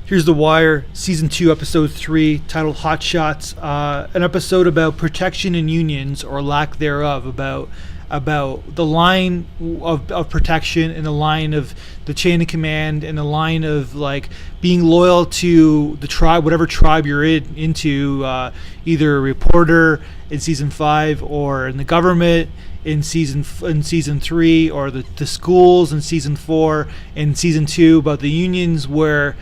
Here's The Wire, Season 2, Episode 3, titled Hot Shots. An episode about protection in unions, or lack thereof, about the line of protection and the line of the chain of command and the line of like being loyal to the tribe, whatever tribe you're into, either a reporter in Season 5 or in the government in season 3, or the schools in Season 4 and Season 2, about the unions where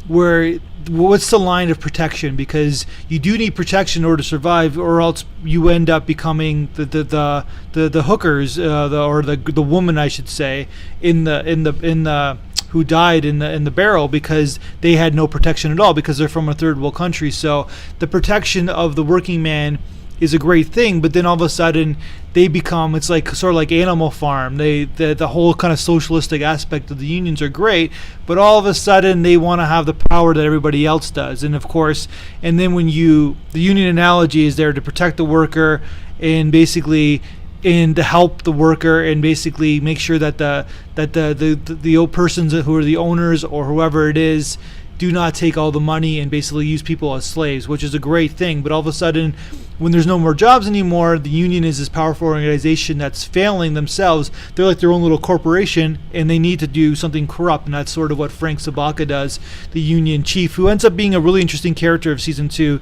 what's the line of protection, because you do need protection in order to survive, or else you end up becoming the hookers, or the woman, I should say, in the who died in the barrel, because they had no protection at all because they're from a third world country. So the protection of the working man is a great thing, but then all of a sudden they become, it's like sort of like Animal Farm. The whole kind of socialistic aspect of the unions are great, but all of a sudden they want to have the power that everybody else does. And of course, and then when the union analogy is there to protect the worker and basically and to help the worker and basically make sure that the persons who are the owners or whoever it is do not take all the money and basically use people as slaves, which is a great thing. But all of a sudden, when there's no more jobs anymore, the union is this powerful organization that's failing themselves. They're like their own little corporation, and they need to do something corrupt, and that's sort of what Frank Sabaka does, the union chief, who ends up being a really interesting character of Season 2.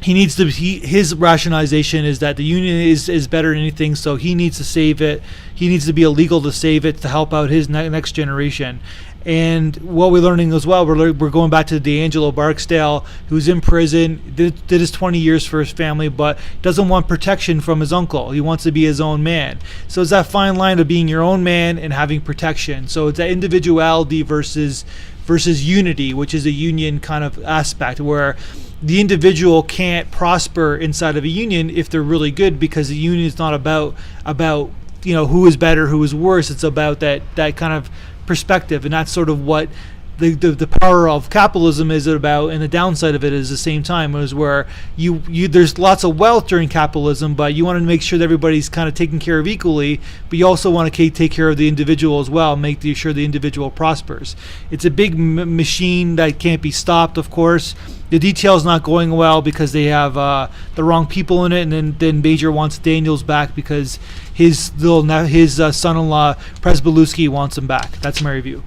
His rationalization is that the union is better than anything, so he needs to save it. He needs to be illegal to save it to help out his next generation. And what we're learning as well, we're going back to D'Angelo Barksdale, who's in prison, did his 20 years for his family, but doesn't want protection from his uncle. He wants to be his own man. So it's that fine line of being your own man and having protection. So it's that individuality versus unity, which is a union kind of aspect, where the individual can't prosper inside of a union if they're really good, because the union is not about who is better, who is worse. It's about that kind of perspective, and that's sort of what the power of capitalism is about, and the downside of it is the same time, is where you there's lots of wealth during capitalism, but you want to make sure that everybody's kind of taken care of equally, but you also want to take care of the individual as well, make sure the individual prospers. It's a big machine that can't be stopped, of course. The detail's not going well because they have the wrong people in it, and then Major wants Daniels back because his son-in-law Presbeluski wants him back. That's my review.